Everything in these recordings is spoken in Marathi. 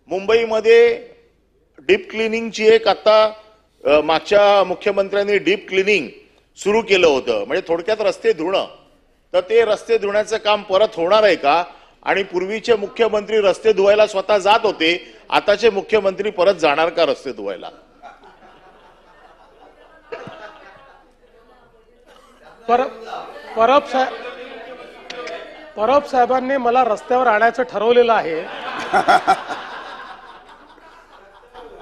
मुंबईमध्ये डीप क्लिनिंगची एक आता मागच्या मुख्यमंत्र्यांनी डीप क्लिनिंग सुरू केलं होतं, म्हणजे थोडक्यात रस्ते धुणं. तर ते रस्ते धुण्याचं काम परत होणार आहे का? आणि पूर्वीचे मुख्यमंत्री रस्ते धुवायला स्वतः जात होते, आताचे मुख्यमंत्री परत जाणार का रस्ते धुवायला? परब साहेबांनी मला रस्त्यावर आणायचं ठरवलेलं आहे,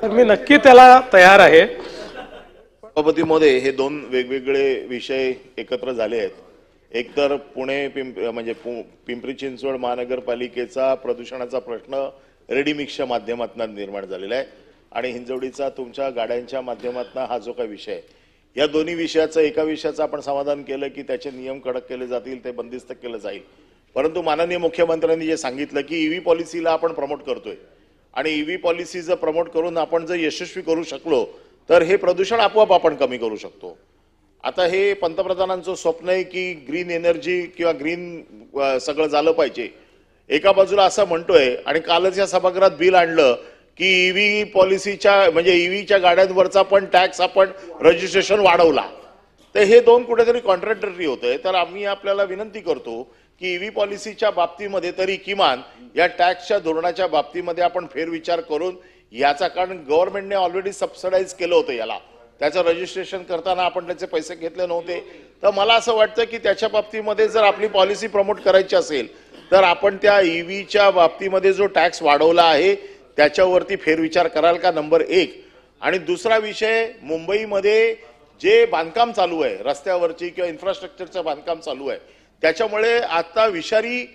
तर मी नक्की त्याला तयार आहे. सभापती महोदय, हे दोन वेगवेगळे विषय एकत्र झाले आहेत. एकतर पुणे म्हणजे पिंपरी चिंचवड महानगरपालिकेचा प्रदूषणाचा प्रश्न रेडी मिक्सच्या माध्यमातून निर्माण झालेला आहे आणि हिंजवडीचा तुमच्या गाड्यांच्या माध्यमातून हा जो काही विषय आहे, या दोन्ही विषयाचं एका विषयाचं आपण समाधान केलं की त्याचे नियम कडक केले जातील, ते बंदिस्त केलं जाईल. परंतु माननीय मुख्यमंत्र्यांनी जे सांगितलं की ईव्ही पॉलिसीला आपण प्रमोट करतोय आणि ईव्ही पॉलिसी जर प्रमोट करून आपण जर यशस्वी करू शकलो तर हे प्रदूषण आपोआप आपण कमी करू शकतो. आता हे पंतप्रधानांचं स्वप्न आहे की ग्रीन एनर्जी किंवा ग्रीन सगळं झालं पाहिजे. एका बाजूला असं म्हणतोय आणि कालच या सभागृहात बिल आणलं की ईव्ही पॉलिसीच्या म्हणजे ईव्हीच्या गाड्यांवरचा पण टॅक्स आपण रजिस्ट्रेशन वाढवला. तर हे दोन कुठेतरी कॉन्ट्रॅडिक्टरी होतंय. तर आम्ही आपल्याला विनंती करतो की ईव्ही पॉलिसीच्या बाबतीमध्ये तरी किमान या टॅक्सच्या धोरणाच्या बाबतीमध्ये आपण फेरविचार करून याचा, कारण गव्हर्नमेंटने ऑलरेडी सबसिडाइज केलं होतं याला, त्याचं रजिस्ट्रेशन करताना आपण त्याचे पैसे घेतले नव्हते. तर मला असं वाटतं की त्याच्या बाबतीमध्ये जर आपली पॉलिसी प्रमोट करायची असेल तर आपण त्या ईव्हीच्या बाबतीमध्ये जो टॅक्स वाढवला आहे त्याच्यावरती फेरविचार कराल का, नंबर एक. आणि दुसरा विषय, मुंबईमध्ये जे बांधकाम चालू आहे रस्त्यावरची किंवा इन्फ्रास्ट्रक्चरचं बांधकाम चालू आहे त्याच्यामुळे आता विषारी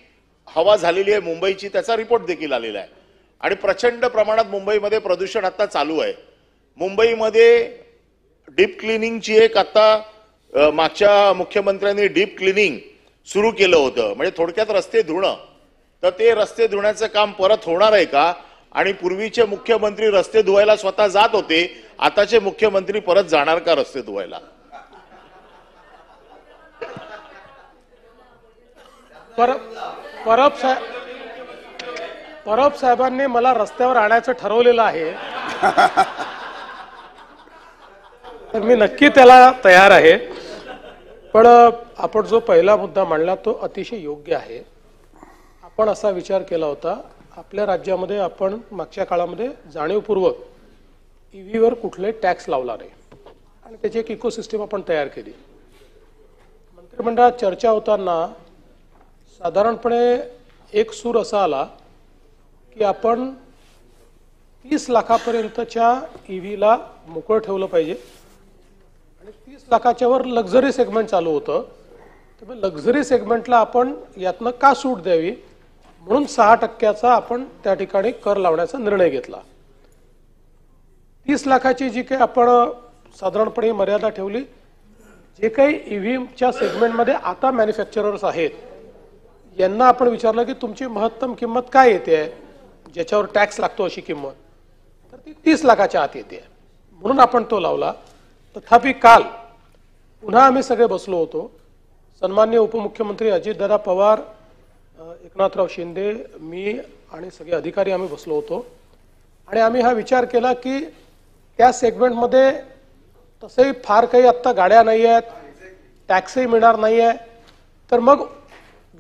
हवा झालेली आहे मुंबईची, त्याचा रिपोर्ट देखील आलेला आहे आणि प्रचंड प्रमाणात मुंबईमध्ये प्रदूषण आता चालू आहे. मुंबईमध्ये डीप क्लिनिंगची एक आता मागच्या मुख्यमंत्र्यांनी डीप क्लिनिंग सुरू केलं होतं, म्हणजे थोडक्यात रस्ते धुणं. तर ते रस्ते धुण्याचं काम परत होणार आहे का? आणि पूर्वीचे मुख्यमंत्री रस्ते धुवायला स्वतः जात होते, आताचे मुख्यमंत्री परत जाणार का रस्ते धुवायला? परब साहेबांनी मला रस्त्यावर आणायचं ठरवलेलं आहे, तर मी नक्की त्याला तयार आहे. पण आपण जो पहिला मुद्दा मांडला तो अतिशय योग्य आहे. आपण असा विचार केला होता, आपल्या राज्यामध्ये आपण मागच्या काळामध्ये जाणीवपूर्वक ईव्हीवर कुठले टॅक्स लावला नाही आणि त्याची एक इकोसिस्टम आपण तयार केली. मंत्रिमंडळात चर्चा होताना साधारणपणे एक सूर असा आला की आपण 30 लाखापर्यंतच्या ईव्हीला मोकळं ठेवलं पाहिजे आणि 30 लाखाच्या वर लक्झरी सेगमेंट चालू होतं. तर लक्झरी सेगमेंटला आपण यातनं का सूट द्यावी म्हणून 6% आपण त्या ठिकाणी कर लावण्याचा निर्णय घेतला. 30 लाखाची जी काही आपण साधारणपणे मर्यादा ठेवली, जे काही ईव्हीच्या सेगमेंटमध्ये आता मॅन्युफॅक्चरर्स आहेत यांना आपण विचारलं की तुमची महत्तम किंमत काय येते ज्याच्यावर टॅक्स लागतो अशी किंमत, तर ती 30 लाखाच्या आत येते म्हणून आपण तो लावला. तथापि काल पुन्हा आम्ही सगळे बसलो होतो, सन्माननीय उपमुख्यमंत्री अजितदादा पवार, एकनाथराव शिंदे, मी आणि सगळे अधिकारी आम्ही बसलो होतो आणि आम्ही हा विचार केला की त्या सेगमेंटमध्ये तसंही फार काही आत्ता गाड्या नाही आहेत, टॅक्सही मिळणार नाही आहे, तर मग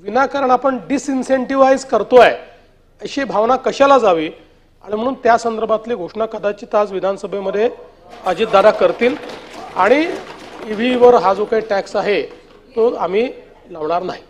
विनाकारण आपण डिसइन्सेंटिव्हाइज करतोय अशी भावना कशाला जावी. आणि म्हणून त्या संदर्भातली घोषणा कदाचित आज विधानसभेमध्ये अजितदादा करतील आणि ईव्हीवर हा जो काही टॅक्स आहे तो आम्ही लावणार नाही.